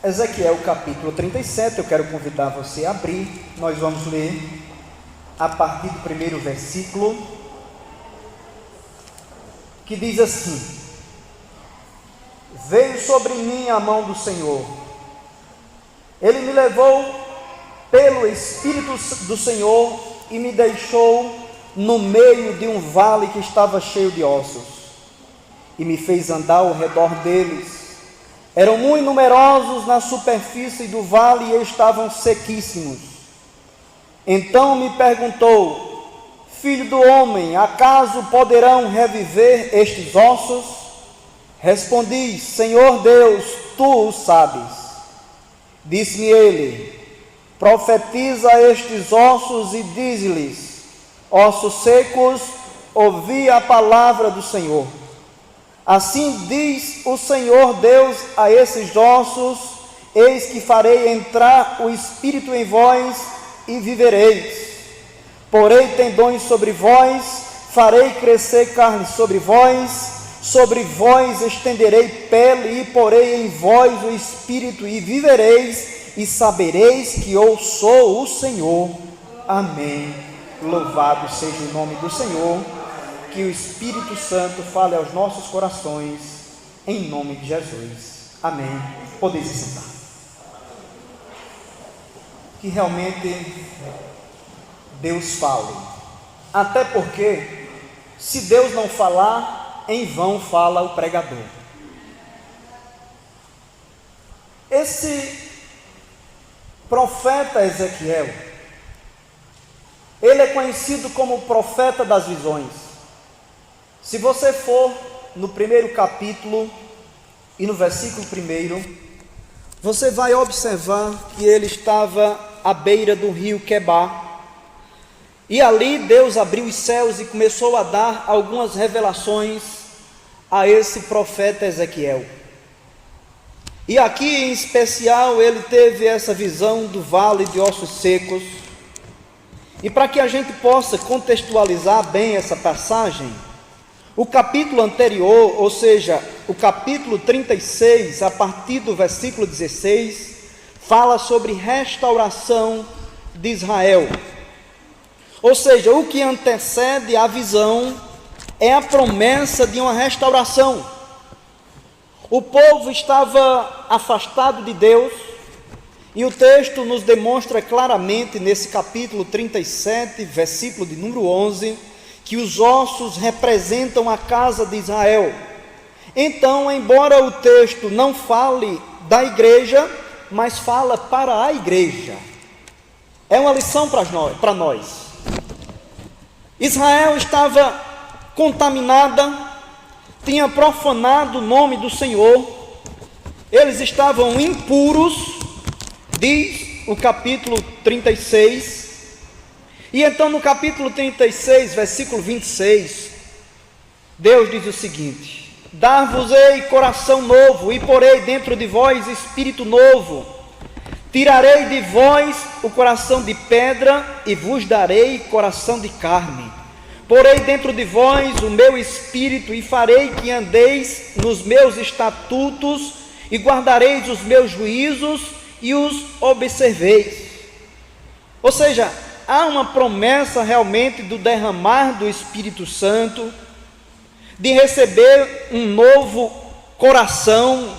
Ezequiel capítulo 37, eu quero convidar você a abrir. Nós vamos ler a partir do primeiro versículo, que diz assim: Veio sobre mim a mão do Senhor, Ele me levou pelo Espírito do Senhor e me deixou no meio de um vale que estava cheio de ossos, e me fez andar ao redor deles. Eram muito numerosos na superfície do vale e estavam sequíssimos. Então me perguntou: Filho do homem, acaso poderão reviver estes ossos? Respondi: Senhor Deus, tu o sabes. Disse-me ele: Profetiza a estes ossos e dize-lhes: Ossos secos, ouvi a palavra do Senhor. Assim diz o Senhor Deus a esses ossos: Eis que farei entrar o Espírito em vós e vivereis. Porei tendões sobre vós, farei crescer carne sobre vós estenderei pele e porei em vós o Espírito e vivereis e sabereis que eu sou o Senhor. Amém. Louvado seja o nome do Senhor. Que o Espírito Santo fale aos nossos corações, em nome de Jesus. Amém. Podeis se sentar. Que realmente Deus fale. Até porque, se Deus não falar, em vão fala o pregador. Esse profeta Ezequiel, ele é conhecido como o profeta das visões. Se você for no primeiro capítulo e no versículo 1, você vai observar que ele estava à beira do rio Quebar, e ali Deus abriu os céus e começou a dar algumas revelações a esse profeta Ezequiel. E aqui em especial ele teve essa visão do vale de ossos secos. E para que a gente possa contextualizar bem essa passagem, o capítulo anterior, ou seja, o capítulo 36, a partir do versículo 16, fala sobre restauração de Israel. Ou seja, o que antecede a visão é a promessa de uma restauração. O povo estava afastado de Deus, e o texto nos demonstra claramente nesse capítulo 37, versículo de número 11, que os ossos representam a casa de Israel. Então, embora o texto não fale da igreja, mas fala para a igreja, é uma lição para nós. Israel estava contaminada, tinha profanado o nome do Senhor, eles estavam impuros, diz o capítulo 36, e então no capítulo 36, versículo 26, Deus diz o seguinte: Dar-vos-ei coração novo, e porei dentro de vós espírito novo, tirarei de vós o coração de pedra, e vos darei coração de carne. Porei dentro de vós o meu espírito, e farei que andeis nos meus estatutos, e guardareis os meus juízos, e os observeis. Ou seja, há uma promessa realmente do derramar do Espírito Santo, de receber um novo coração,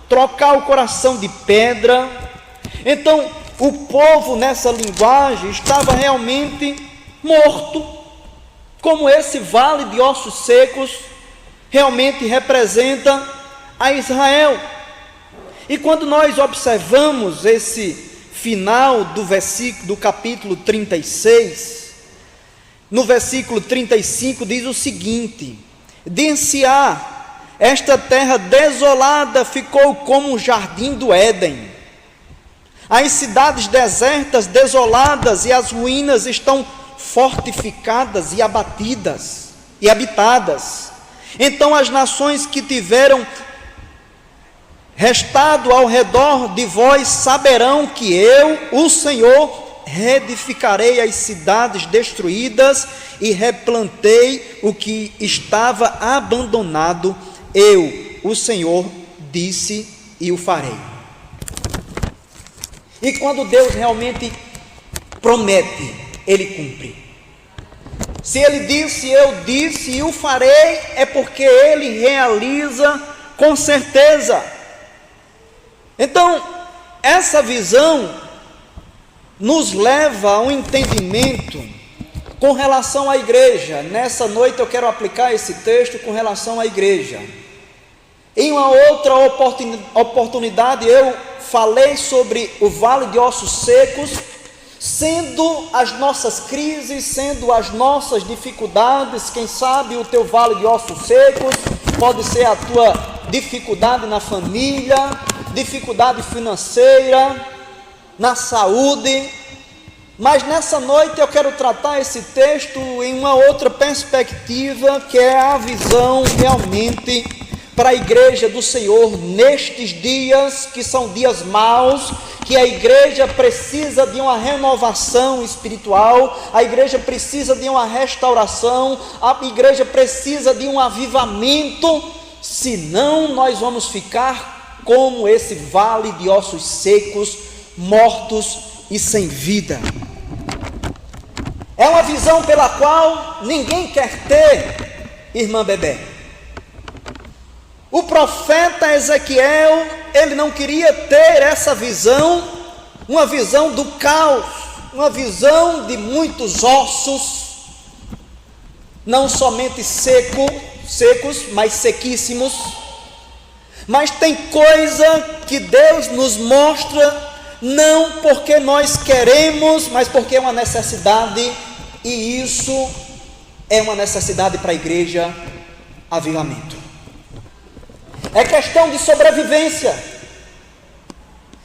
trocar o coração de pedra. Então, o povo nessa linguagem estava realmente morto, como esse vale de ossos secos realmente representa a Israel. E quando nós observamos esse final do capítulo 36, no versículo 35 diz o seguinte: De Ensiá, esta terra desolada ficou como um jardim do Éden. As cidades desertas, desoladas, e as ruínas estão fortificadas e abatidas e habitadas. Então as nações que tiveram restado ao redor de vós saberão que eu, o Senhor, reedificarei as cidades destruídas e replantei o que estava abandonado. Eu, o Senhor, disse e o farei. E quando Deus realmente promete, Ele cumpre. Se Ele disse, eu disse e o farei, é porque Ele realiza com certeza. Então, essa visão nos leva a um entendimento com relação à igreja. Nessa noite eu quero aplicar esse texto com relação à igreja. Em uma outra oportunidade eu falei sobre o vale de ossos secos, sendo as nossas crises, sendo as nossas dificuldades. Quem sabe o teu vale de ossos secos pode ser a tua dificuldade na família, dificuldade financeira, na saúde. Mas nessa noite eu quero tratar esse texto em uma outra perspectiva, que é a visão realmente para a igreja do Senhor nestes dias, que são dias maus, que a igreja precisa de uma renovação espiritual, a igreja precisa de uma restauração, a igreja precisa de um avivamento, senão nós vamos ficar como esse vale de ossos secos, mortos e sem vida. É uma visão pela qual ninguém quer ter, irmã Bebé. O profeta Ezequiel, ele não queria ter essa visão, uma visão do caos, uma visão de muitos ossos, não somente secos, mas sequíssimos. Mas tem coisa que Deus nos mostra, não porque nós queremos, mas porque é uma necessidade, e isso é uma necessidade para a igreja: avivamento. É questão de sobrevivência.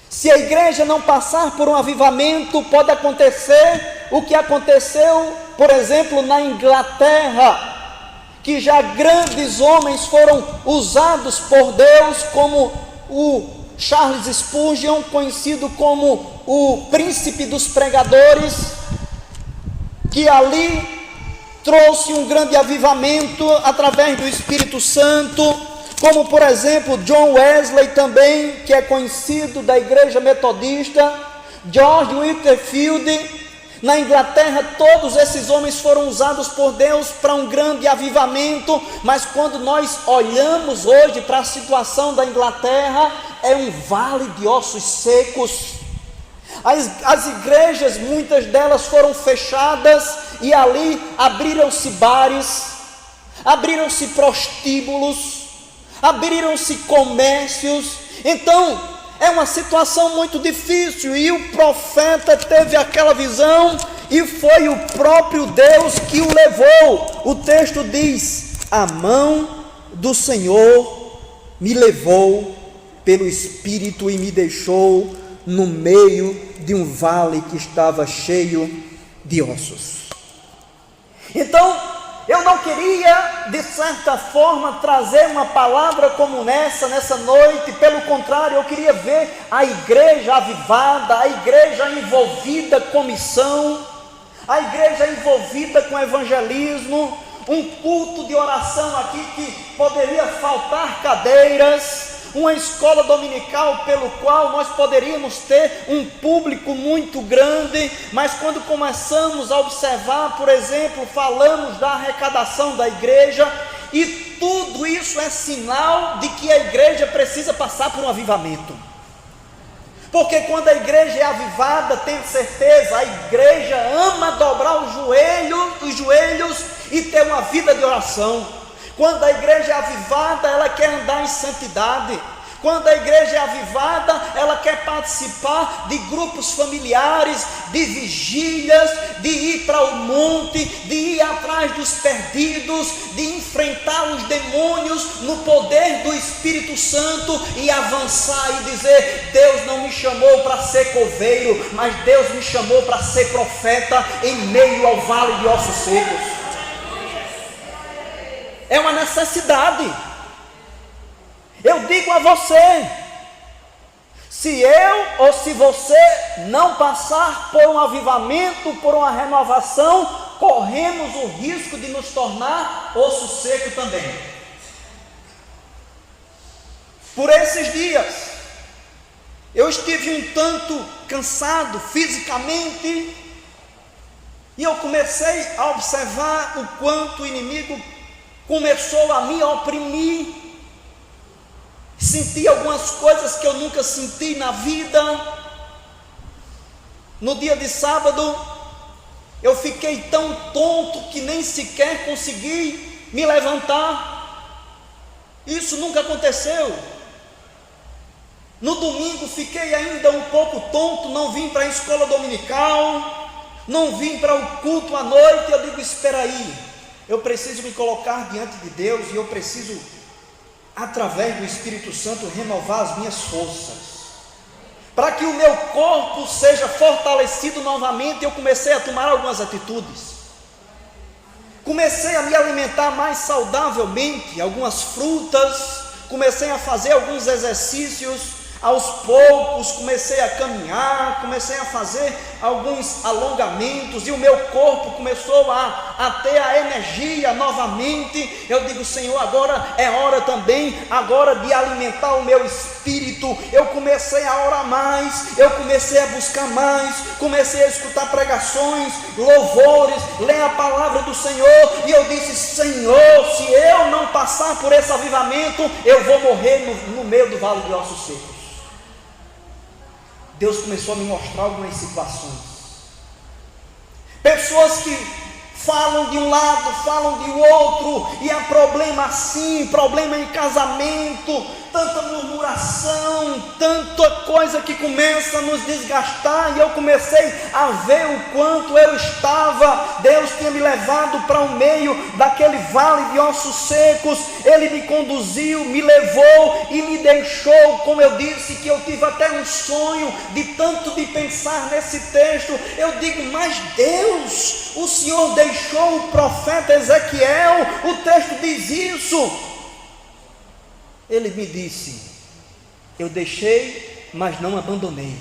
Se a igreja não passar por um avivamento, pode acontecer o que aconteceu, por exemplo, na Inglaterra, que já grandes homens foram usados por Deus, como o Charles Spurgeon, conhecido como o príncipe dos pregadores, que ali trouxe um grande avivamento através do Espírito Santo, como por exemplo John Wesley também, que é conhecido da igreja metodista, George Whitefield. Na Inglaterra, todos esses homens foram usados por Deus para um grande avivamento. Mas quando nós olhamos hoje para a situação da Inglaterra, é um vale de ossos secos. As igrejas, muitas delas foram fechadas, e ali abriram-se bares, abriram-se prostíbulos, abriram-se comércios. Então é uma situação muito difícil, e o profeta teve aquela visão, e foi o próprio Deus que o levou. O texto diz: a mão do Senhor me levou pelo Espírito e me deixou no meio de um vale que estava cheio de ossos. Então, eu não queria, de certa forma, trazer uma palavra como nessa noite. Pelo contrário, eu queria ver a igreja avivada, a igreja envolvida com missão, a igreja envolvida com evangelismo, um culto de oração aqui que poderia faltar cadeiras, uma escola dominical pelo qual nós poderíamos ter um público muito grande. Mas quando começamos a observar, por exemplo, falamos da arrecadação da igreja, e tudo isso é sinal de que a igreja precisa passar por um avivamento. Porque quando a igreja é avivada, tenho certeza, a igreja ama dobrar os joelhos e ter uma vida de oração. Quando a igreja é avivada, ela quer andar em santidade. Quando a igreja é avivada, ela quer participar de grupos familiares, de vigílias, de ir para o monte, de ir atrás dos perdidos, de enfrentar os demônios no poder do Espírito Santo e avançar e dizer: Deus não me chamou para ser coveiro, mas Deus me chamou para ser profeta em meio ao vale de ossos secos. É uma necessidade. Eu digo a você, se eu ou se você não passar por um avivamento, por uma renovação, corremos o risco de nos tornar osso seco também. Por esses dias, Eu estive um tanto cansado fisicamente, e eu comecei a observar o quanto o inimigo começou a me oprimir. Senti algumas coisas que eu nunca senti na vida. No dia de sábado, eu fiquei tão tonto que nem sequer consegui me levantar. Isso nunca aconteceu. No domingo fiquei ainda um pouco tonto, não vim para a escola dominical, não vim para o culto à noite. Eu digo, espera aí, eu preciso me colocar diante de Deus e eu preciso, através do Espírito Santo, renovar as minhas forças, para que o meu corpo seja fortalecido novamente. Eu comecei a tomar algumas atitudes, comecei a me alimentar mais saudavelmente, algumas frutas, comecei a fazer alguns exercícios. Aos poucos comecei a caminhar, comecei a fazer alguns alongamentos, e o meu corpo começou a ter a energia novamente. Eu digo, Senhor, agora é hora também, agora de alimentar o meu espírito. Eu comecei a orar mais, eu comecei a buscar mais, comecei a escutar pregações, louvores, ler a palavra do Senhor, e eu disse, Senhor, se eu não passar por esse avivamento, eu vou morrer no meio do vale de ossos secos. Deus começou a me mostrar algumas situações, pessoas que falam de um lado, falam de outro, e há problema assim, problema em casamento, tanta murmuração, tanta coisa que começa a nos desgastar. E eu comecei a ver o quanto eu estava, Deus tinha me levado para o meio daquele vale de ossos secos. Ele me conduziu, me levou e me deixou, como eu disse, que eu tive até um sonho de tanto de pensar nesse texto. Eu digo, mas Deus, o Senhor deixou o profeta Ezequiel, o texto diz isso. Ele me disse, eu deixei, mas não abandonei.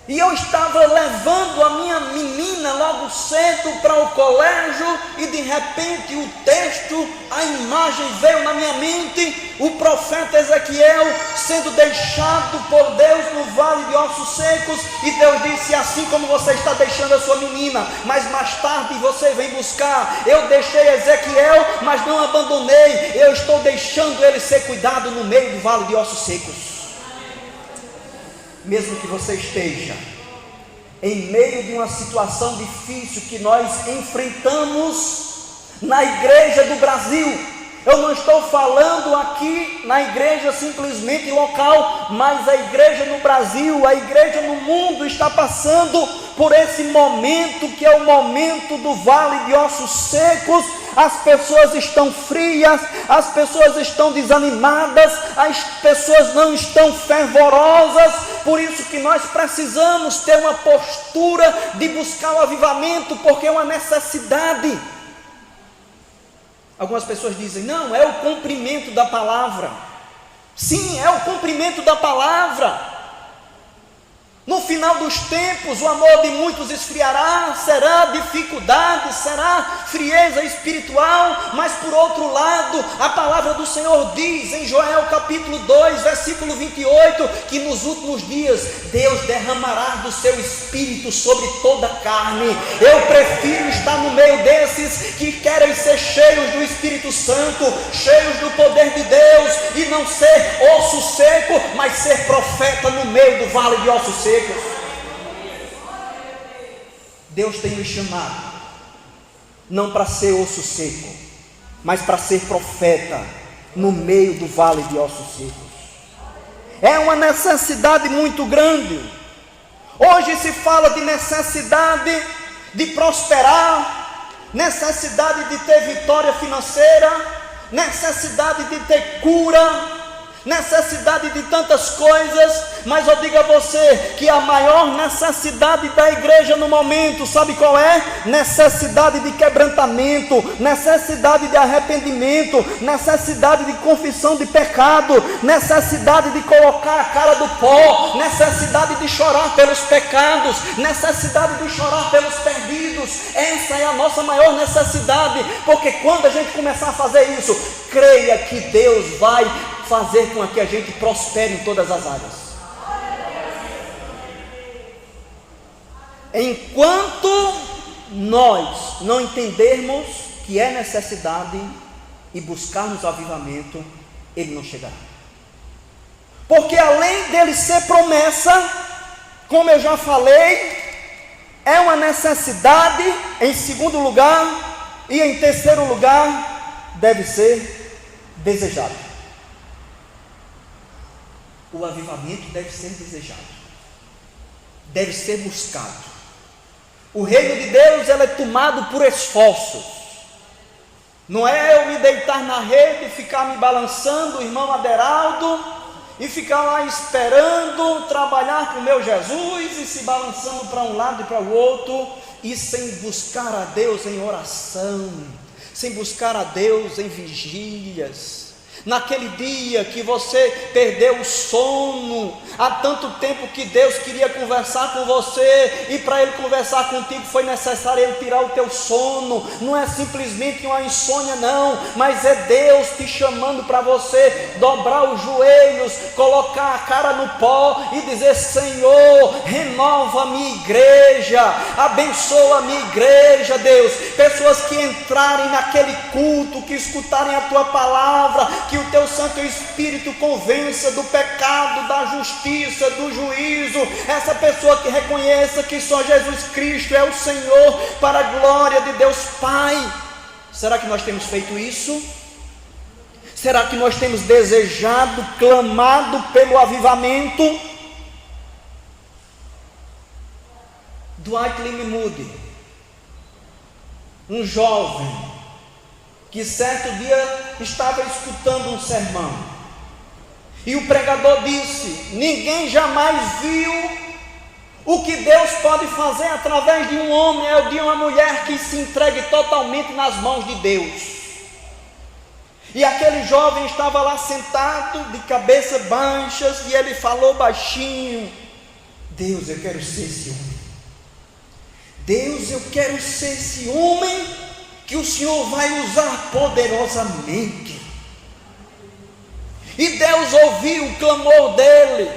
E eu estava levando a minha menina logo cedo para o colégio, e de repente o texto, a imagem veio na minha mente, o profeta Ezequiel sendo deixado por Deus no vale de ossos secos. E Deus disse, assim como você está deixando a sua menina, mas mais tarde você vem buscar, eu deixei Ezequiel, mas não abandonei, eu estou deixando ele ser cuidado no meio do vale de ossos secos. Mesmo que você esteja em meio de uma situação difícil que nós enfrentamos na igreja do Brasil, eu não estou falando aqui na igreja simplesmente local, mas a igreja no Brasil, a igreja no mundo está passando por esse momento que é o momento do vale de ossos secos. As pessoas estão frias, as pessoas estão desanimadas, as pessoas não estão fervorosas. Por isso que nós precisamos ter uma postura de buscar o avivamento, porque é uma necessidade. Algumas pessoas dizem, não, é o cumprimento da palavra. Sim, é o cumprimento da palavra. No final dos tempos, o amor de muitos esfriará, será dificuldade, será frieza espiritual, mas por outro lado, a palavra do Senhor diz em Joel capítulo 2, versículo 28, que nos últimos dias Deus derramará do seu Espírito sobre toda a carne. Eu prefiro estar no meio desses que querem ser cheios do Espírito Santo, cheios do poder de Deus, e não ser osso seco, mas ser profeta no meio do vale de ossos secos. Deus tem nos chamado não para ser osso seco, mas para ser profeta no meio do vale de ossos secos. É uma necessidade muito grande. Hoje se fala de necessidade de prosperar, necessidade de ter vitória financeira, necessidade de ter cura, necessidade de tantas coisas, mas eu digo a você que a maior necessidade da igreja no momento, sabe qual é? Necessidade de quebrantamento, necessidade de arrependimento, necessidade de confissão de pecado, necessidade de colocar a cara do pó, necessidade de chorar pelos pecados, necessidade de chorar pelos perdidos. Essa é a nossa maior necessidade, porque quando a gente começar a fazer isso, creia que Deus vai fazer com que a gente prospere em todas as áreas. Enquanto nós não entendermos que é necessidade e buscarmos o avivamento, ele não chegará. Porque além dele ser promessa, como eu já falei, é uma necessidade em segundo lugar, e em terceiro lugar, deve ser desejado. O avivamento deve ser desejado, deve ser buscado. O reino de Deus é tomado por esforços. Não é eu me deitar na rede e ficar me balançando, o irmão Aderaldo, e ficar lá esperando trabalhar com o meu Jesus e se balançando para um lado e para o outro, e sem buscar a Deus em oração, sem buscar a Deus em vigílias. Naquele dia que você perdeu o sono, há tanto tempo que Deus queria conversar com você, e para Ele conversar contigo foi necessário Ele tirar o teu sono. Não é simplesmente uma insônia não, mas é Deus te chamando para você dobrar os joelhos, colocar a cara no pó e dizer: Senhor, renova a minha igreja, abençoa a minha igreja, Deus. Pessoas que entrarem naquele culto, que escutarem a tua palavra, que o teu Santo Espírito convença do pecado, da justiça, do juízo. Essa pessoa que reconheça que só Jesus Cristo é o Senhor, para a glória de Deus Pai. Será que nós temos feito isso? Será que nós temos desejado, clamado pelo avivamento? Dwight Lyman Moody, um jovem que certo dia estava escutando um sermão, e o pregador disse: ninguém jamais viu o que Deus pode fazer através de um homem ou de uma mulher que se entregue totalmente nas mãos de Deus. E aquele jovem estava lá sentado, de cabeça baixa, e ele falou baixinho: Deus, eu quero ser esse homem. Deus, eu quero ser esse homem que o Senhor vai usar poderosamente. E Deus ouviu o clamor dele.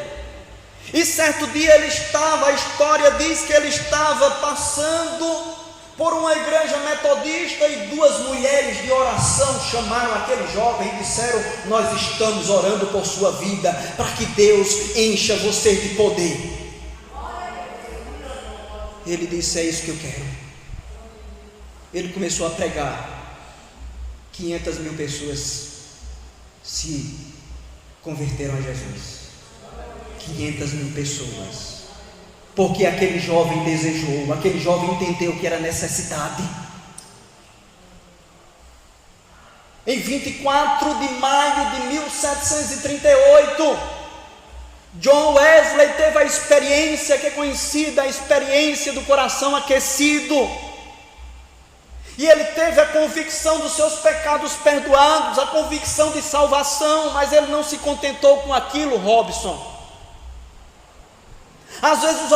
E certo dia ele estava, a história diz que ele estava passando por uma igreja metodista, e duas mulheres de oração chamaram aquele jovem e disseram: nós estamos orando por sua vida, para que Deus encha você de poder. Ele disse: é isso que eu quero. Ele começou a pregar. 500 mil pessoas se converteram a Jesus. 500 mil pessoas. Porque aquele jovem desejou, aquele jovem entendeu que era necessidade. Em 24 de maio de 1738, John Wesley teve a experiência que é conhecida, a experiência do coração aquecido. E ele teve a convicção dos seus pecados perdoados, a convicção de salvação, mas ele não se contentou com aquilo, Robson. Às vezes o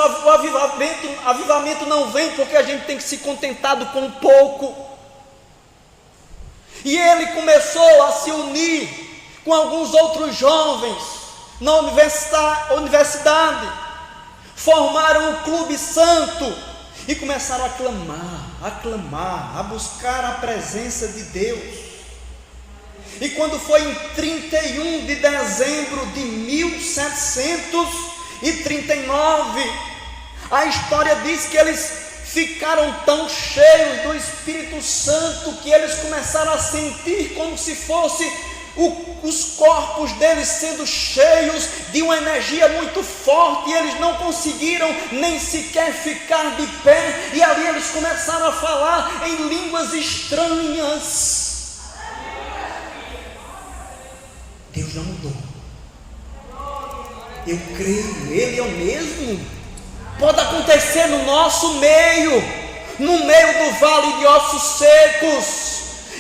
avivamento não vem porque a gente tem que se contentado com pouco. E ele começou a se unir com alguns outros jovens na universidade, formaram um clube santo e começaram a clamar, a buscar a presença de Deus. E quando foi em 31 de dezembro de 1739, a história diz que eles ficaram tão cheios do Espírito Santo que eles começaram a sentir como se fosse os corpos deles sendo cheios de uma energia muito forte, e eles não conseguiram nem sequer ficar de pé, e ali eles começaram a falar em línguas estranhas. Deus não mudou. Eu creio, Ele é o mesmo. Pode acontecer no nosso meio, no meio do vale de ossos secos.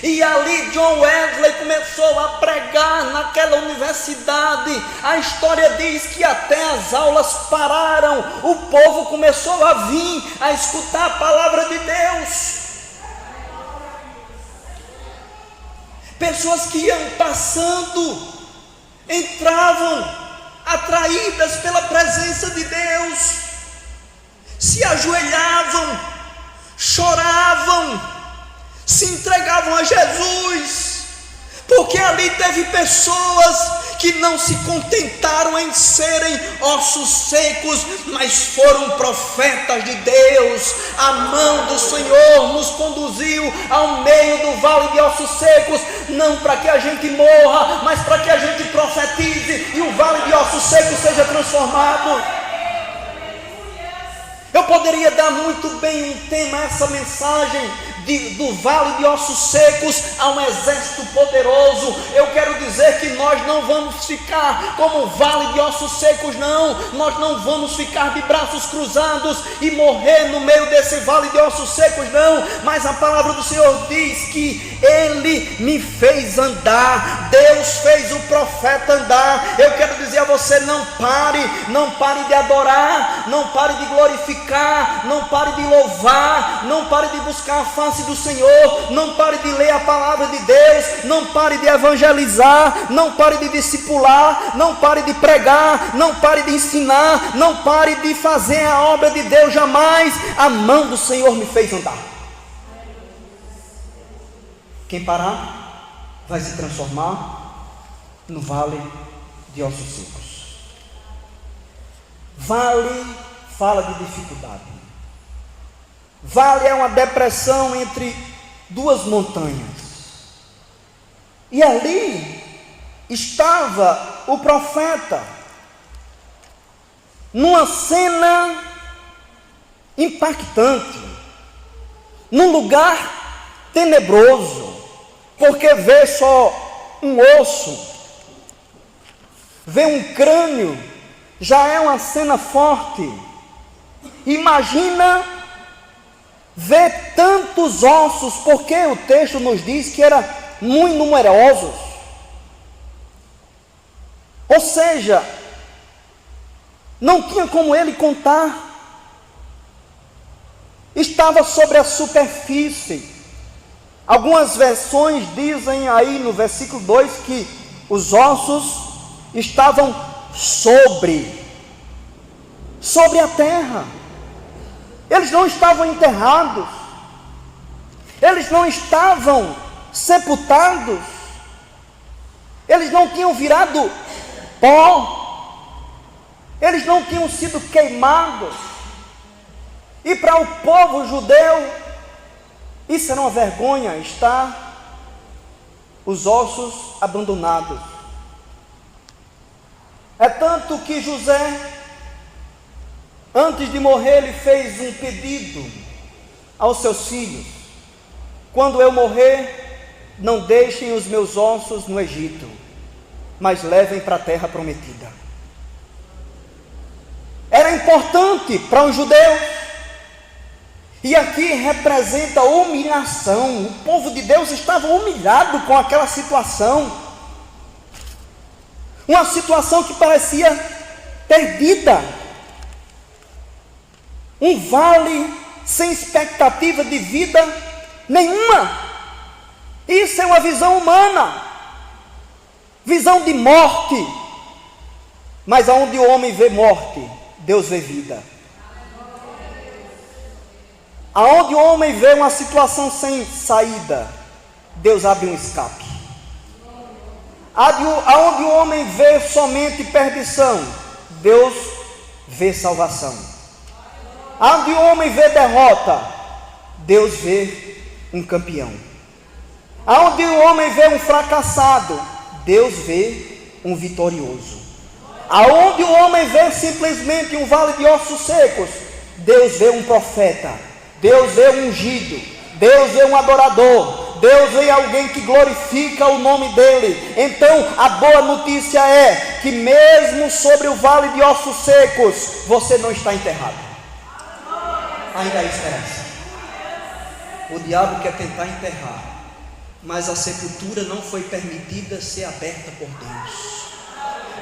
E ali John Wesley começou a pregar naquela universidade. A história diz que até as aulas pararam, o povo começou a vir a escutar a palavra de Deus. Pessoas que iam passando entravam atraídas pela presença de Deus, se ajoelhavam, choravam, se entregavam a Jesus, porque ali teve pessoas que não se contentaram em serem ossos secos, mas foram profetas de Deus. A mão do Senhor nos conduziu ao meio do vale de ossos secos, não para que a gente morra, mas para que a gente profetize e o vale de ossos secos seja transformado. Eu poderia dar muito bem um tema a essa mensagem, do vale de ossos secos a um exército poderoso. Eu quero dizer que nós não vamos ficar como vale de ossos secos, não. Nós não vamos ficar de braços cruzados e morrer no meio desse vale de ossos secos, não. Mas a palavra do Senhor diz que Ele me fez andar, Deus fez o profeta andar. Eu quero dizer a você, não pare de adorar, não pare de glorificar, não pare de louvar, não pare de buscar a face do Senhor, não pare de ler a palavra de Deus, não pare de evangelizar, não pare de discipular, não pare de pregar, não pare de ensinar, não pare de fazer a obra de Deus jamais. A mão do Senhor me fez andar. Quem parar vai se transformar no vale de ossos secos. Vale fala de dificuldade. Vale é uma depressão entre duas montanhas. E ali estava o profeta, numa cena impactante, num lugar tenebroso, porque vê só um osso, vê um crânio, já é uma cena forte. Imagina ver tantos ossos, porque o texto nos diz que eram muito numerosos. Ou seja, não tinha como ele contar. Estava sobre a superfície. Algumas versões dizem aí no versículo 2 que os ossos estavam sobre a terra. Eles não estavam enterrados, eles não estavam sepultados, eles não tinham virado pó, eles não tinham sido queimados. E para o povo judeu, isso era uma vergonha, estar os ossos abandonados. É tanto que José, antes de morrer, ele fez um pedido aos seus filhos: quando eu morrer, não deixem os meus ossos no Egito, mas levem para a terra prometida. Era importante para um judeu, e aqui representa humilhação. O povo de Deus estava humilhado com aquela situação, uma situação que parecia perdida, um vale sem expectativa de vida nenhuma. Isso é uma visão humana, visão de morte. Mas aonde o homem vê morte, Deus vê vida. Aonde o homem vê uma situação sem saída, Deus abre um escape. Aonde o homem vê somente perdição, Deus vê salvação. Aonde o homem vê derrota, Deus vê um campeão. Aonde o homem vê um fracassado, Deus vê um vitorioso. Aonde o homem vê simplesmente um vale de ossos secos, Deus vê um profeta, Deus vê um ungido, Deus vê um adorador, Deus vê alguém que glorifica o nome dele. Então a boa notícia é que mesmo sobre o vale de ossos secos, você não está enterrado. Ainda há esperança. O diabo quer tentar enterrar, mas a sepultura não foi permitida ser aberta por Deus.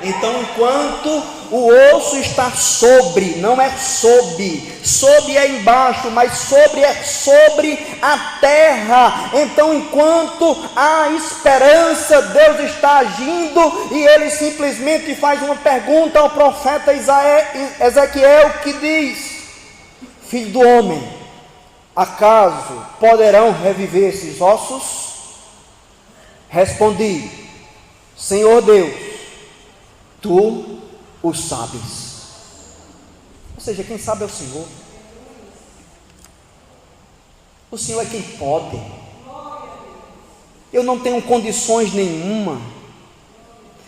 Então, enquanto o osso está sobre, não é sob é embaixo, mas sobre é sobre a terra. Então, enquanto há esperança, Deus está agindo, e ele simplesmente faz uma pergunta ao profeta Ezequiel, que diz: Filho do homem, acaso poderão reviver esses ossos? Respondi: Senhor Deus, Tu o sabes. Ou seja, quem sabe é o Senhor. O Senhor é quem pode. Eu não tenho condições nenhuma.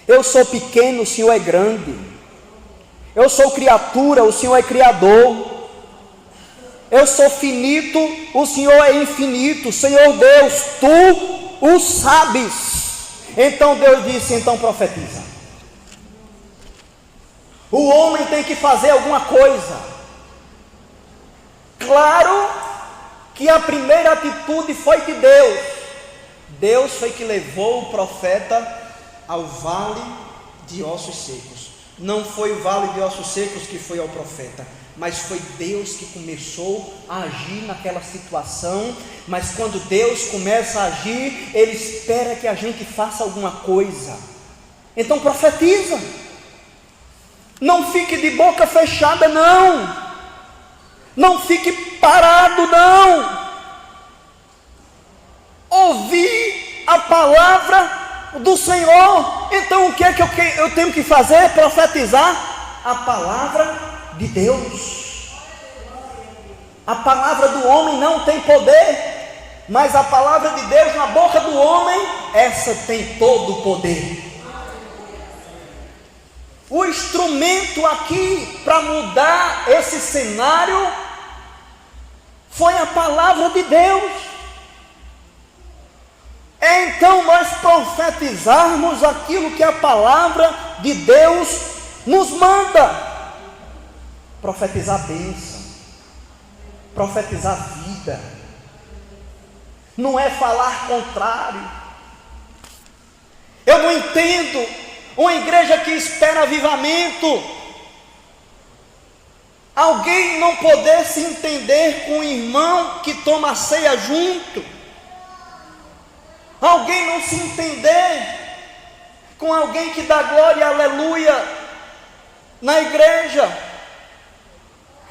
Eu sou pequeno, o Senhor é grande. Eu sou criatura, o Senhor é criador. Eu sou finito, o Senhor é infinito. Senhor Deus, Tu o sabes. Então Deus disse: então profetiza. O homem tem que fazer alguma coisa. Claro que a primeira atitude foi de Deus. Deus foi que levou o profeta ao vale de ossos secos. Não foi o vale de ossos secos que foi ao profeta, mas foi Deus que começou a agir naquela situação. Mas quando Deus começa a agir, Ele espera que a gente faça alguma coisa. Então profetiza. Não fique de boca fechada, não. Não fique parado, não. Ouvir a palavra do Senhor. Então o que é que eu tenho que fazer? Profetizar a palavra de Deus. A palavra do homem não tem poder, mas a palavra de Deus na boca do homem, essa tem todo o poder. O instrumento aqui para mudar esse cenário foi a palavra de Deus. É então nós profetizarmos aquilo que a palavra de Deus nos manda. Profetizar bênção, profetizar vida. Não é falar contrário. Eu não entendo uma igreja que espera avivamento, alguém não poder se entender com um irmão que toma a ceia junto, alguém não se entender com alguém que dá glória e aleluia na igreja.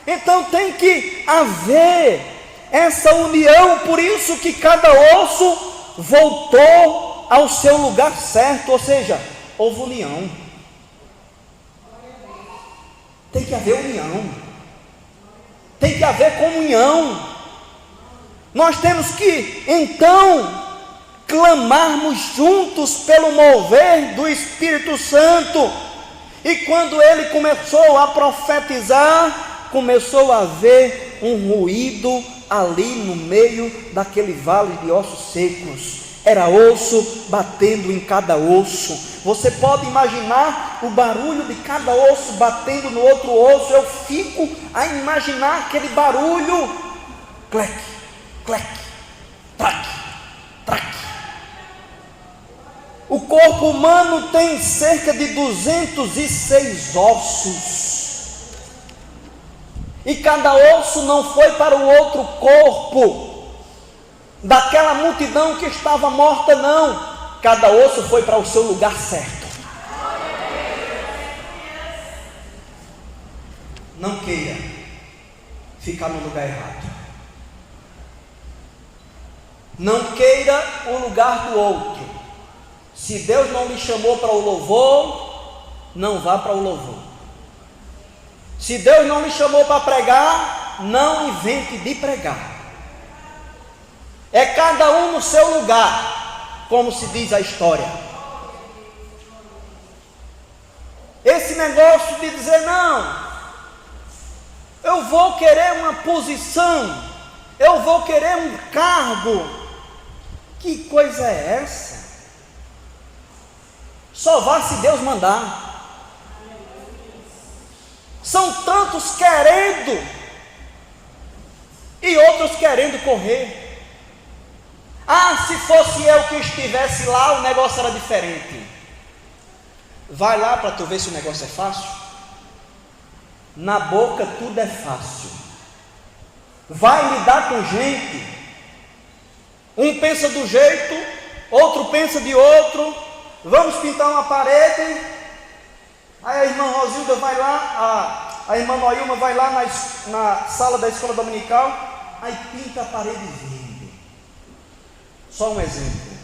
Então tem que haver essa união. Por isso que cada osso voltou ao seu lugar certo, ou seja, houve união. Tem que haver união. Tem que haver comunhão. Nós temos que então clamarmos juntos pelo mover do Espírito Santo. E quando ele começou a profetizar, começou a haver um ruído ali no meio daquele vale de ossos secos. Era osso batendo em cada osso. Você pode imaginar o barulho de cada osso batendo no outro osso. Eu fico a imaginar aquele barulho. Clec, clec, trac, trac. O corpo humano tem cerca de 206 ossos. E cada osso não foi para o outro corpo daquela multidão que estava morta, não. Cada osso foi para o seu lugar certo. Não queira ficar no lugar errado. Não queira o lugar do outro. Se Deus não lhe chamou para o louvor, não vá para o louvor. Se Deus não lhe chamou para pregar, não invente de pregar. É cada um no seu lugar, como se diz a história. Esse negócio de dizer, não, eu vou querer uma posição, eu vou querer um cargo. Que coisa é essa? Só vá se Deus mandar. São tantos querendo e outros querendo correr. Ah, se fosse eu que estivesse lá, o negócio era diferente. Vai lá para tu ver se o negócio é fácil. Na boca tudo é fácil. Vai lidar com gente. Um pensa do jeito, outro pensa de outro. Vamos pintar uma parede. Aí a irmã Rosilda vai lá, a irmã Noilma vai lá na sala da escola dominical, aí pinta a parede verde. Só um exemplo.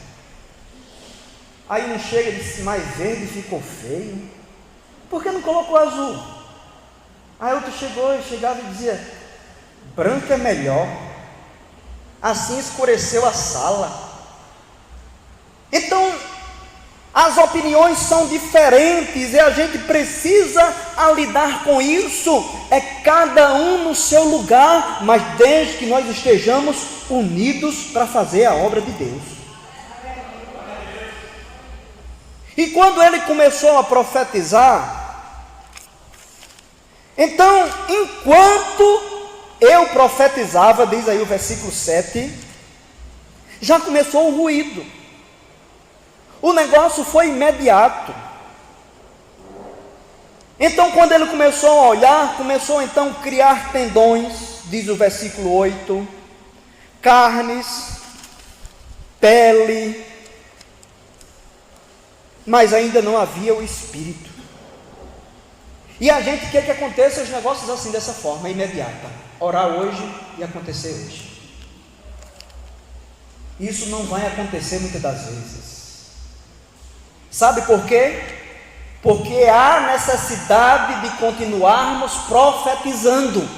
Aí não chega e diz, mas verde ficou feio. Por que não colocou azul? Aí outro chegava e dizia, branco é melhor. Assim escureceu a sala. Então, as opiniões são diferentes e a gente precisa lidar com isso. É cada um no seu lugar, mas desde que nós estejamos unidos para fazer a obra de Deus. E quando ele começou a profetizar, então, enquanto eu profetizava, diz aí o versículo 7, já começou o ruído. O negócio foi imediato. Então, quando ele começou a olhar, começou então a criar tendões, diz o versículo 8, carnes, pele, mas ainda não havia o Espírito. E a gente quer que aconteça os negócios assim, dessa forma, imediata. Orar hoje e acontecer hoje. Isso não vai acontecer muitas das vezes. Sabe por quê? Porque há necessidade de continuarmos profetizando.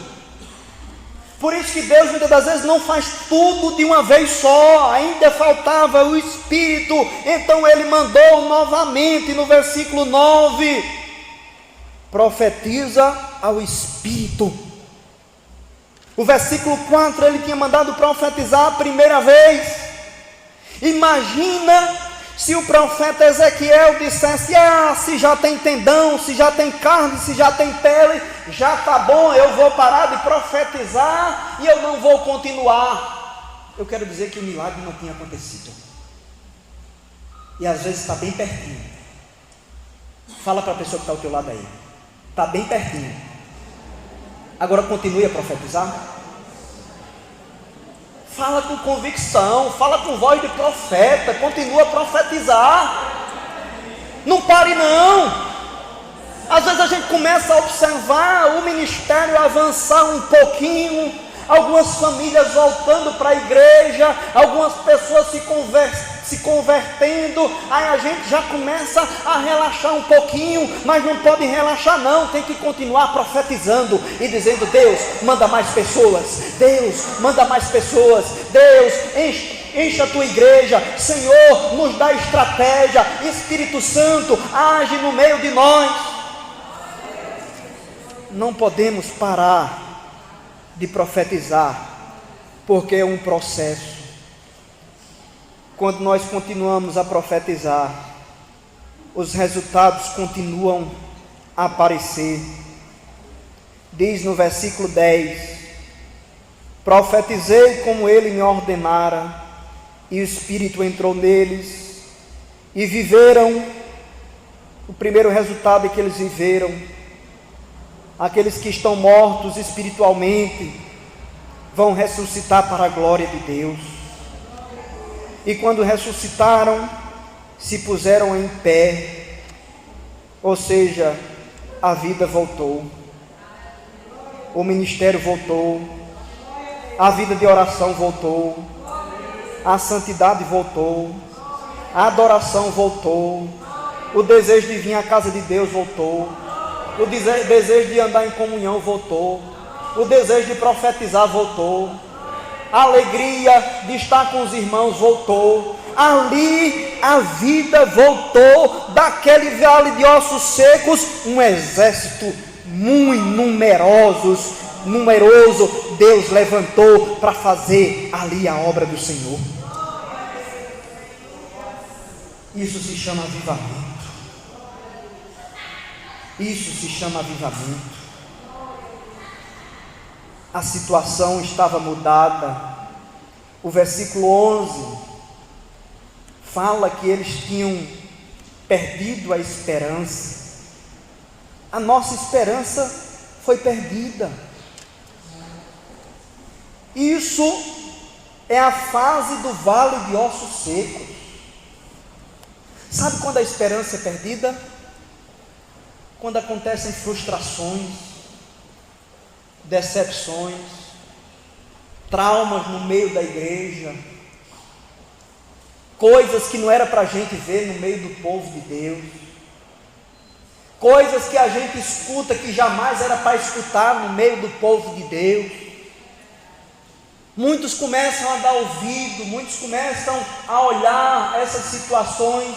Por isso que Deus muitas das vezes não faz tudo de uma vez só, ainda faltava o Espírito. Então Ele mandou novamente no versículo 9, profetiza ao Espírito. O versículo 4 Ele tinha mandado profetizar a primeira vez. Imagina se o profeta Ezequiel dissesse, se já tem tendão, se já tem carne, se já tem pele, já está bom, eu vou parar de profetizar e eu não vou continuar. Eu quero dizer que o milagre não tinha acontecido. E às vezes está bem pertinho. Fala para a pessoa que está ao teu lado aí, está bem pertinho. Agora continue a profetizar. Fala com convicção, fala com voz de profeta, continua a profetizar. Não pare não. Às vezes a gente começa a observar o ministério avançar um pouquinho, algumas famílias voltando para a igreja, algumas pessoas se convertendo, aí a gente já começa a relaxar um pouquinho, mas não pode relaxar não, tem que continuar profetizando e dizendo, Deus, manda mais pessoas, Deus, manda mais pessoas, Deus, enche a tua igreja, Senhor, nos dá estratégia, Espírito Santo, age no meio de nós. Não podemos parar de profetizar, porque é um processo. Quando nós continuamos a profetizar, os resultados continuam a aparecer. Diz no versículo 10, profetizei como ele me ordenara, e o Espírito entrou neles, e viveram. O primeiro resultado é que eles viveram. Aqueles que estão mortos espiritualmente vão ressuscitar para a glória de Deus. E quando ressuscitaram, se puseram em pé, ou seja, a vida voltou, o ministério voltou, a vida de oração voltou, a santidade voltou, a adoração voltou, o desejo de vir à casa de Deus voltou, o desejo de andar em comunhão voltou, o desejo de profetizar voltou, a alegria de estar com os irmãos voltou. Ali a vida voltou. Daquele vale de ossos secos, um exército muito numeroso, Deus levantou para fazer ali a obra do Senhor. Isso se chama avivamento. Isso se chama avivamento. A situação estava mudada. O versículo 11 fala que eles tinham perdido a esperança. A nossa esperança foi perdida. Isso é a fase do vale de ossos secos. Sabe quando a esperança é perdida? Quando acontecem frustrações, decepções, traumas no meio da igreja, coisas que não era para a gente ver no meio do povo de Deus, coisas que a gente escuta que jamais era para escutar no meio do povo de Deus. Muitos começam a dar ouvido, muitos começam a olhar essas situações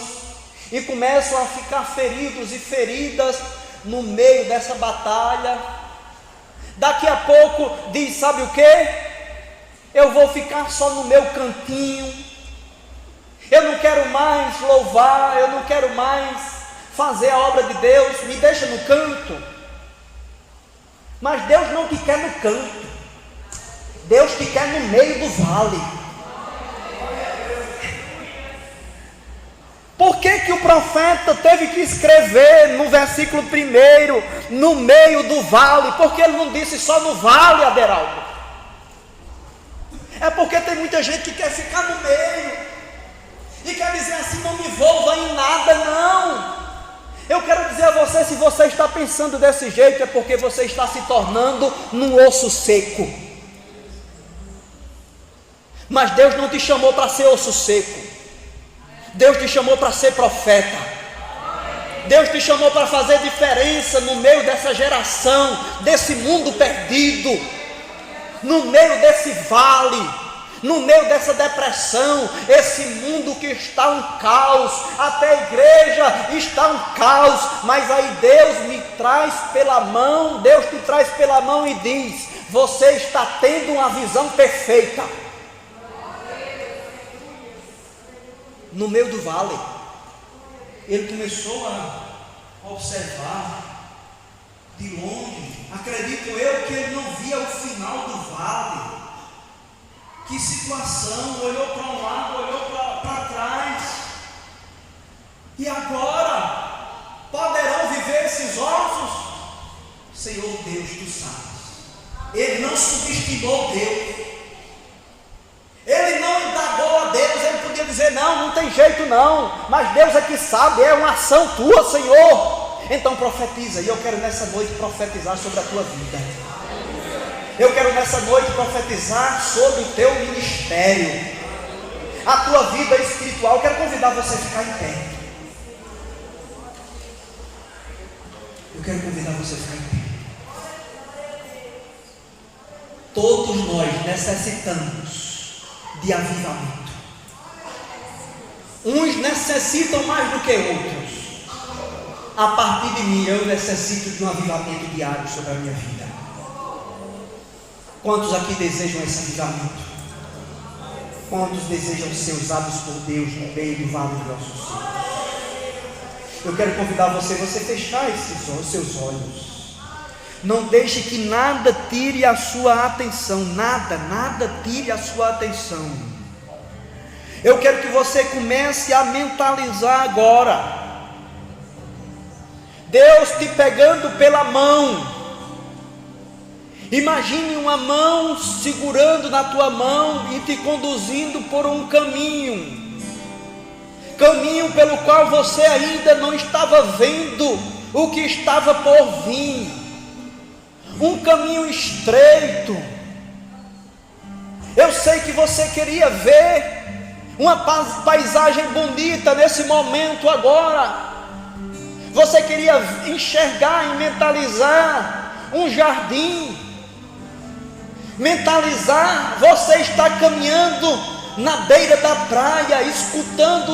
e começam a ficar feridos e feridas no meio dessa batalha. Daqui a pouco diz, sabe o que? Eu vou ficar só no meu cantinho, eu não quero mais louvar, eu não quero mais fazer a obra de Deus, me deixa no canto. Mas Deus não te quer no canto, Deus te quer no meio do vale. Por que que o profeta teve que escrever no versículo 1, no meio do vale? Porque ele não disse só no vale, Aderaldo. É porque tem muita gente que quer ficar no meio e quer dizer assim, não me envolva em nada, não. Eu quero dizer a você, se você está pensando desse jeito, é porque você está se tornando num osso seco. Mas Deus não te chamou para ser osso seco. Deus te chamou para ser profeta. Deus te chamou para fazer diferença no meio dessa geração, desse mundo perdido, no meio desse vale, no meio dessa depressão, esse mundo que está um caos, até a igreja está um caos, mas aí Deus me traz pela mão, Deus te traz pela mão e diz, você está tendo uma visão perfeita. No meio do vale, ele começou a observar de longe, acredito eu que ele não via o final do vale. Que situação, olhou para um lado, olhou para trás, e agora, poderão viver esses ossos? Senhor Deus, tu sabes. Ele não subestimou Deus, ele não indagou a Deus, ele podia dizer, não tem jeito não, mas Deus é que sabe, é uma ação tua, Senhor. Então profetiza, e eu quero nessa noite profetizar sobre a tua vida. Eu quero nessa noite profetizar sobre o teu ministério, a tua vida espiritual. Eu quero convidar você a ficar em pé. Eu quero convidar você a ficar em pé. Todos nós necessitamos de avivamento. Uns necessitam mais do que outros. A partir de mim, eu necessito de um avivamento diário sobre a minha vida. Quantos aqui desejam esse avivamento? Quantos desejam ser usados por Deus no meio do vale de ossos secos? Eu quero convidar você fechar os seus olhos. Não deixe que nada tire a sua atenção, nada tire a sua atenção. Eu quero que você comece a mentalizar agora, Deus te pegando pela mão. Imagine uma mão segurando na tua mão e te conduzindo por um caminho pelo qual você ainda não estava vendo o que estava por vir, um caminho estreito. Eu sei que você queria ver uma paisagem bonita nesse momento agora, você queria enxergar e mentalizar um jardim, mentalizar, você está caminhando na beira da praia, escutando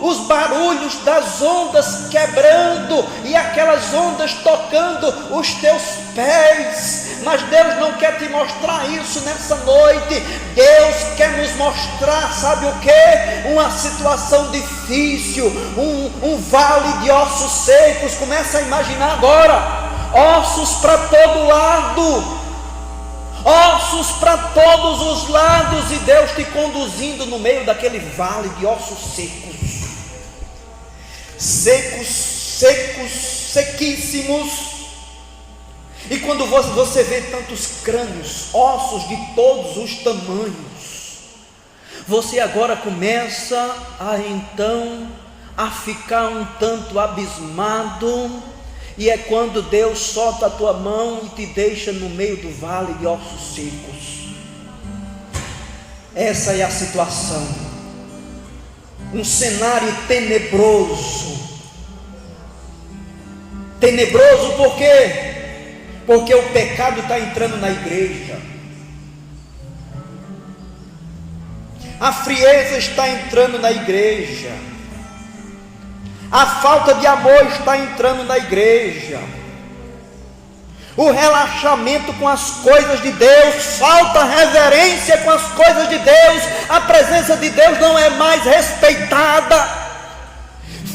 os barulhos das ondas quebrando, e aquelas ondas tocando os teus pés, mas Deus não quer te mostrar isso nessa noite. Deus quer nos mostrar, sabe o que? Uma situação difícil, um vale de ossos secos. Começa a imaginar agora, ossos para todo lado, ossos para todos os lados, e Deus te conduzindo no meio daquele vale de ossos secos. secos, sequíssimos. E quando você vê tantos crânios, ossos de todos os tamanhos, você agora começa a ficar um tanto abismado. E é quando Deus solta a tua mão e te deixa no meio do vale de ossos secos. Essa é a situação. Um cenário tenebroso. Tenebroso por quê? Porque o pecado está entrando na igreja. A frieza está entrando na igreja. A falta de amor está entrando na igreja. O relaxamento com as coisas de Deus, falta reverência com as coisas de Deus. A presença de Deus não é mais respeitada.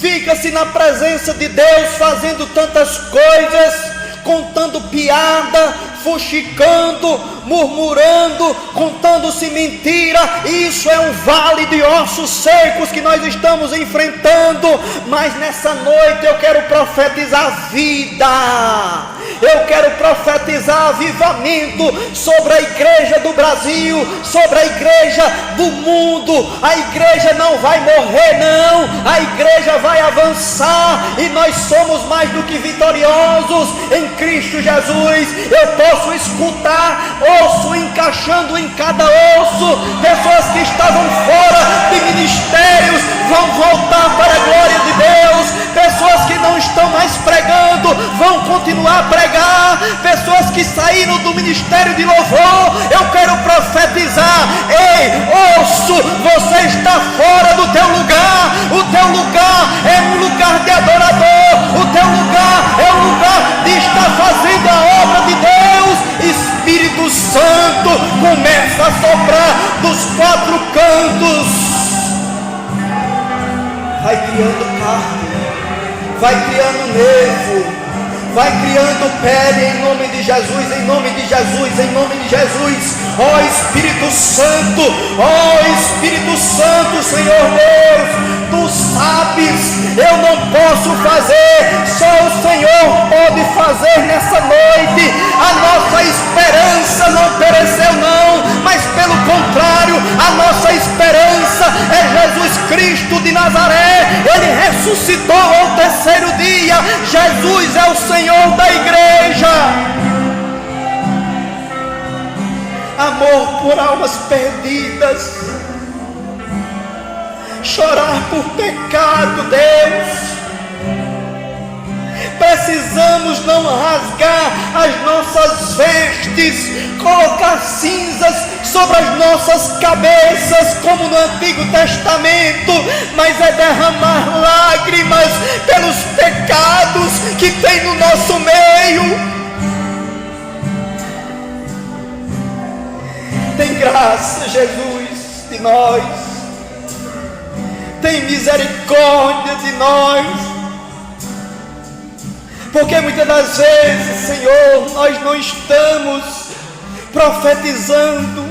Fica-se na presença de Deus fazendo tantas coisas, contando piada, fuxicando, murmurando, contando-se mentira. Isso é um vale de ossos secos que nós estamos enfrentando. Mas nessa noite eu quero profetizar vida. Eu quero profetizar avivamento sobre a igreja do Brasil, sobre a igreja do mundo. A igreja não vai morrer, não. A igreja vai avançar, e nós somos mais do que vitoriosos em Cristo Jesus. Eu posso escutar osso encaixando em cada osso. Pessoas que estavam fora de ministérios vão voltar para a glória de Deus. Pessoas que não estão mais pregando vão continuar a pregar. Pessoas que saíram do ministério de louvor, eu quero profetizar: ei, osso, você está fora do teu lugar. O teu lugar é um lugar de adorador. O teu lugar é um lugar de estar fazendo a obra de Deus. Espírito Santo começa a soprar dos quatro cantos. Vai criando carne, vai criando nervo, vai criando pele, em nome de Jesus, em nome de Jesus, em nome de Jesus. Ó Espírito Santo, Senhor Deus, Tu sabes, eu não posso fazer, só o Senhor pode fazer nessa noite. A nossa esperança não pereceu, não, mas pelo contrário, a nossa esperança é Jesus Cristo de Nazaré. Ele ressuscitou ao terceiro dia. Jesus é o Senhor da igreja. Amor por almas perdidas, chorar por pecado, Deus. Precisamos não rasgar as nossas vestes, colocar cinzas sobre as nossas cabeças, como no Antigo Testamento, mas é derramar lágrimas pelos pecados que tem no nosso meio. Tem graça, Jesus, de nós. Tem misericórdia de nós. Porque muitas das vezes, Senhor, nós não estamos profetizando.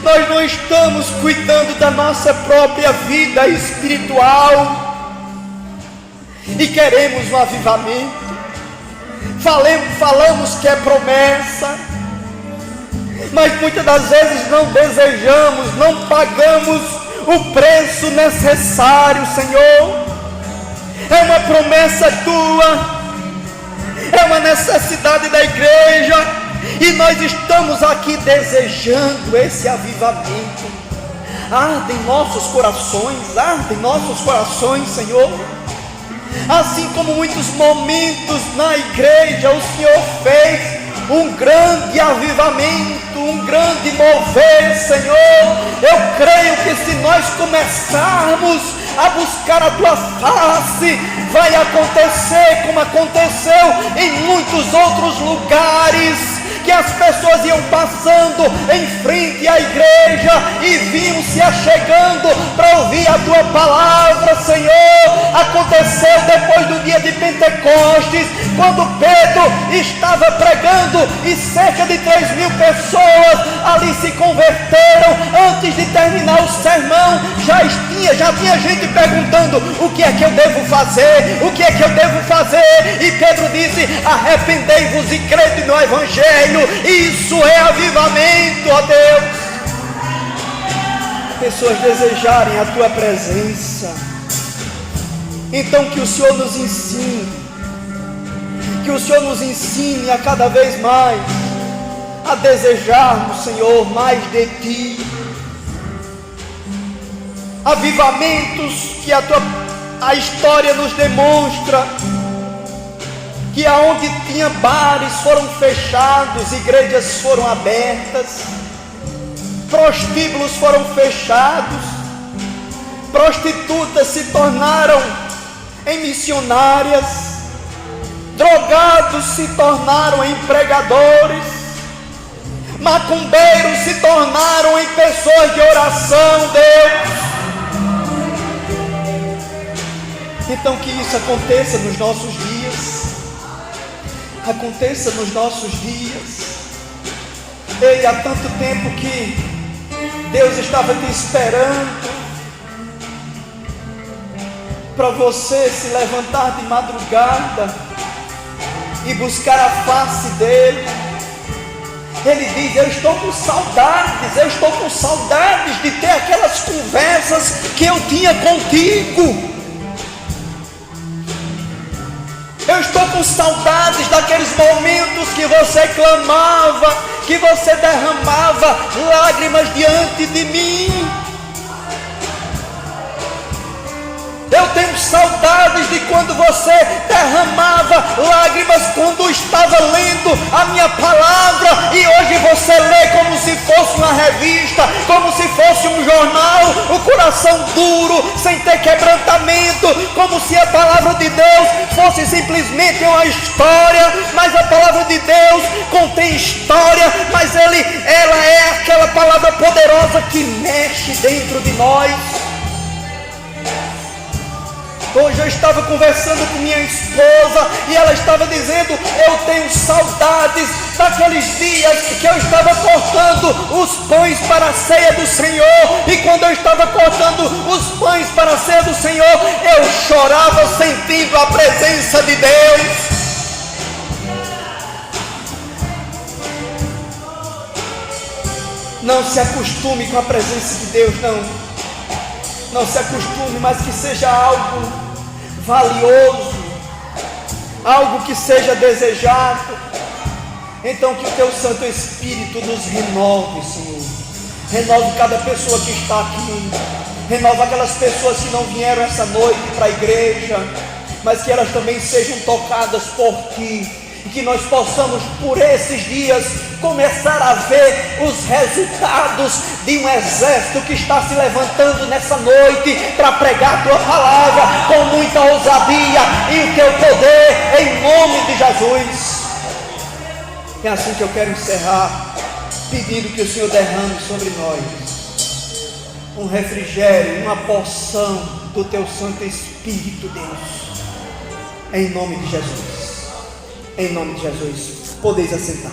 Nós não estamos cuidando da nossa própria vida espiritual. E queremos um avivamento. Falamos que é promessa, mas muitas das vezes não desejamos, não pagamos o preço necessário, Senhor. É uma promessa Tua, é uma necessidade da igreja, e nós estamos aqui desejando esse avivamento. Arde em nossos corações, Senhor. Assim como muitos momentos na igreja o Senhor fez um grande avivamento, um grande mover, Senhor. Eu creio que se nós começarmos a buscar a Tua face, vai acontecer como aconteceu em muitos outros lugares, que as pessoas iam passando em frente à igreja e vinham se achegando para ouvir a Tua palavra, Senhor. Aconteceu depois do dia de Pentecostes, quando Pedro estava pregando pregando, e cerca de 3.000 pessoas ali se converteram. Antes de terminar o sermão, já tinha gente perguntando: o que é que eu devo fazer? O que é que eu devo fazer? E Pedro disse: arrependei-vos e crede no Evangelho. Isso é avivamento, ó Deus. Pessoas desejarem a tua presença. Então que o Senhor nos ensine, que o Senhor nos ensine a cada vez mais a desejarmos, Senhor, mais de Ti. Avivamentos que a história nos demonstra, que aonde tinha bares foram fechados, igrejas foram abertas, prostíbulos foram fechados, prostitutas se tornaram em missionárias, drogados se tornaram em pregadores, macumbeiros se tornaram em pessoas de oração, Deus. Então que isso aconteça nos nossos dias, aconteça nos nossos dias. Ei, há tanto tempo que Deus estava te esperando para você se levantar de madrugada e buscar a face dele. Ele diz: eu estou com saudades de ter aquelas conversas que eu tinha contigo. Eu estou com saudades daqueles momentos que você clamava, que você derramava lágrimas diante de mim. Eu tenho saudades de quando você derramava lágrimas quando estava lendo a minha palavra, e hoje você lê como se fosse uma revista, como se fosse um jornal, o coração duro, sem ter quebrantamento, como se a palavra de Deus fosse simplesmente uma história. Mas a palavra de Deus contém história, mas ela é aquela palavra poderosa que mexe dentro de nós. Hoje eu estava conversando com minha esposa e ela estava dizendo: eu tenho saudades daqueles dias que eu estava cortando os pães para a ceia do Senhor. E quando eu estava cortando os pães para a ceia do Senhor, eu chorava sentindo a presença de Deus. Não se acostume com a presença de Deus, não se acostume, mas que seja algo valioso, algo que seja desejado. Então que o teu Santo Espírito nos renove, Senhor. Renove cada pessoa que está aqui, renova aquelas pessoas que não vieram essa noite para a igreja, mas que elas também sejam tocadas por Ti, e que nós possamos por esses dias começar a ver os resultados de um exército que está se levantando nessa noite para pregar a Tua palavra com muita ousadia e o Teu poder, em nome de Jesus. É assim que eu quero encerrar, pedindo que o Senhor derrame sobre nós um refrigério, uma porção do Teu Santo Espírito, Deus, em nome de Jesus. Em nome de Jesus, podeis assentar.